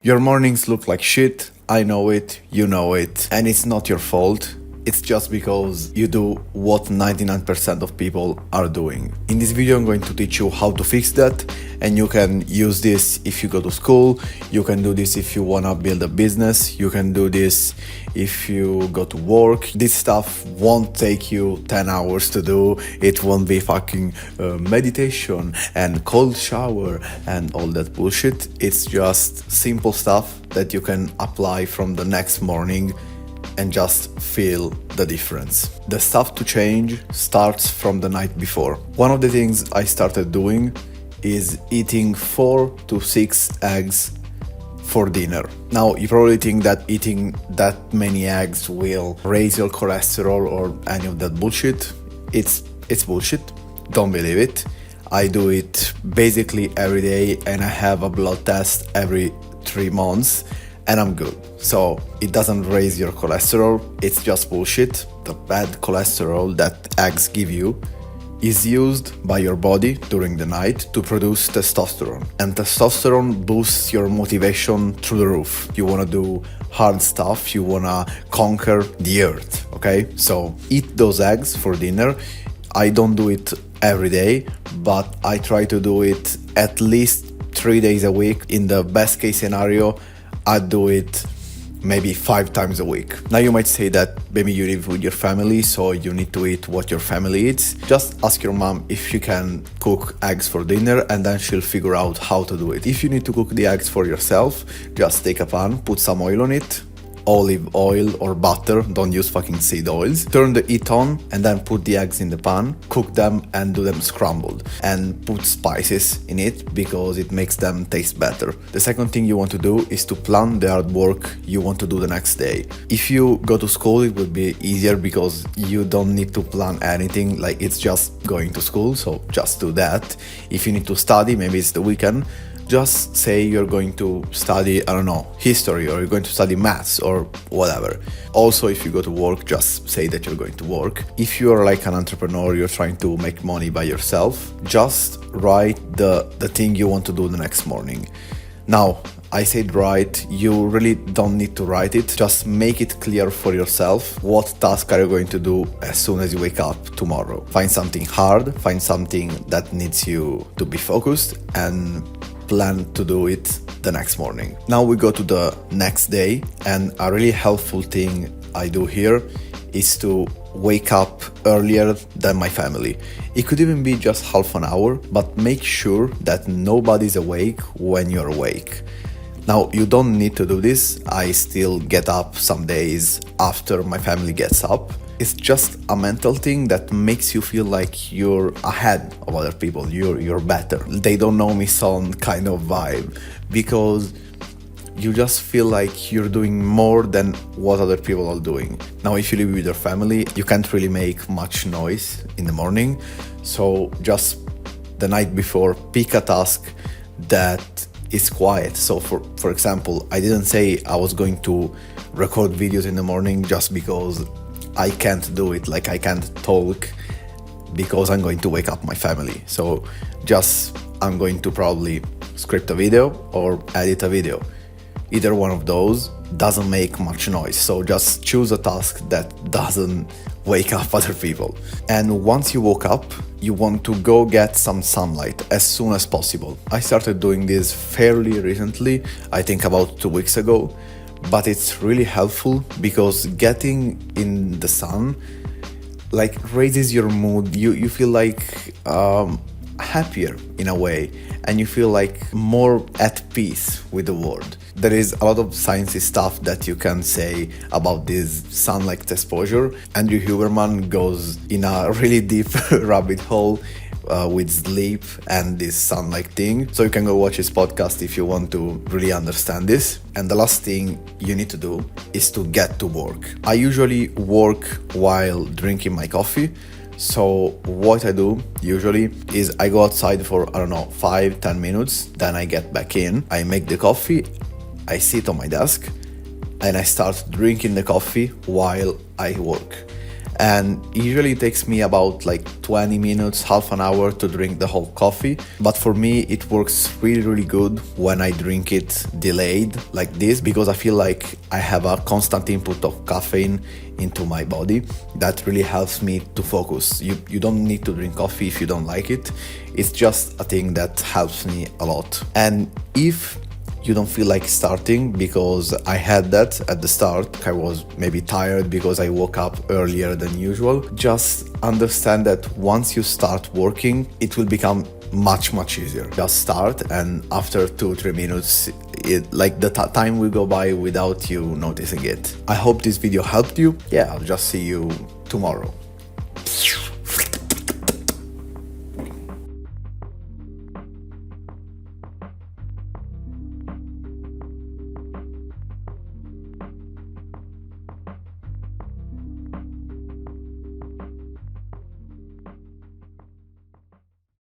Your mornings look like shit. I know it, you know it, and it's not your fault. It's just because you do what 99% of people are doing. In this video, I'm going to teach you how to fix that, and you can use this if you go to school. You can do this if you wanna build a business. You can do this if you go to work. This stuff won't take you 10 hours to do. It won't be fucking meditation and cold shower and all that bullshit. It's just simple stuff that you can apply from the next morning and just feel the difference. The stuff to change starts from the night before. One of the things I started doing is eating 4 to 6 eggs for dinner. Now, you probably think that eating that many eggs will raise your cholesterol or any of that bullshit. It's bullshit. Don't believe it. I do it basically every day, and I have a blood test every 3 months, and I'm good. So it doesn't raise your cholesterol. It's just bullshit. The bad cholesterol that eggs give you is used by your body during the night to produce testosterone. And testosterone boosts your motivation through the roof. You wanna do hard stuff, you wanna conquer the earth, okay? So eat those eggs for dinner. I don't do it every day, but I try to do it at least 3 days a week. In the best case scenario, I do it maybe 5 times a week. Now you might say that maybe you live with your family, so you need to eat what your family eats. Just ask your mom if she can cook eggs for dinner, and then she'll figure out how to do it. If you need to cook the eggs for yourself, just take a pan, put some oil on it, olive oil or butter, don't use fucking seed oils. Turn the heat on and then put the eggs in the pan, cook them and do them scrambled, and put spices in it because it makes them taste better. The second thing you want to do is to plan the hard work you want to do the next day. If you go to school, it would be easier because you don't need to plan anything, like it's just going to school, so just do that. If you need to study, maybe it's the weekend, just say you're going to study, I don't know, history, or you're going to study maths or whatever. Also, if you go to work, just say that you're going to work. If you're like an entrepreneur, you're trying to make money by yourself, just write the thing you want to do the next morning. Now, I said write, you really don't need to write it. Just make it clear for yourself what task are you going to do as soon as you wake up tomorrow. Find something hard, find something that needs you to be focused, and plan to do it the next morning. Now we go to the next day, and a really helpful thing I do here is to wake up earlier than my family. It could even be just half an hour, but make sure that nobody's awake when you're awake. Now, you don't need to do this. I still get up some days after my family gets up. It's just a mental thing that makes you feel like you're ahead of other people, you're better. They don't know me some kind of vibe, because you just feel like you're doing more than what other people are doing. Now, if you live with your family, you can't really make much noise in the morning, so just the night before, pick a task that is quiet. So for example, I didn't say I was going to record videos in the morning just because I can't do it, like I can't talk because I'm going to wake up my family. So just I'm going to probably script a video or edit a video. Either one of those doesn't make much noise, so just choose a task that doesn't wake up other people. And once you woke up, you want to go get some sunlight as soon as possible. I started doing this fairly recently, I think about 2 weeks ago, but it's really helpful because getting in the sun like raises your mood. You feel like happier in a way, and you feel like more at peace with the world. There is a lot of sciencey stuff that you can say about this sunlight exposure. Andrew Huberman goes in a really deep rabbit hole with sleep and this sunlight thing, so you can go watch his podcast if you want to really understand this. And the last thing you need to do is to get to work. I usually work while drinking my coffee, so what I do usually is I go outside for, I don't know, 5-10 minutes, then I get back in, I make the coffee, I sit on my desk, and I start drinking the coffee while I work. and usually it takes me about like 20 minutes, half an hour to drink the whole coffee. But for me it works really good when I drink it delayed like this, because I feel like I have a constant input of caffeine into my body that really helps me to focus. You don't need to drink coffee if you don't like it. It's just a thing that helps me a lot. And if you don't feel like starting, because I had that at the start, I was maybe tired because I woke up earlier than usual, just understand that once you start working, it will become much easier. Just start, and after 2-3 minutes, the time will go by without you noticing it. I hope this video helped you. Yeah, I'll just see you tomorrow.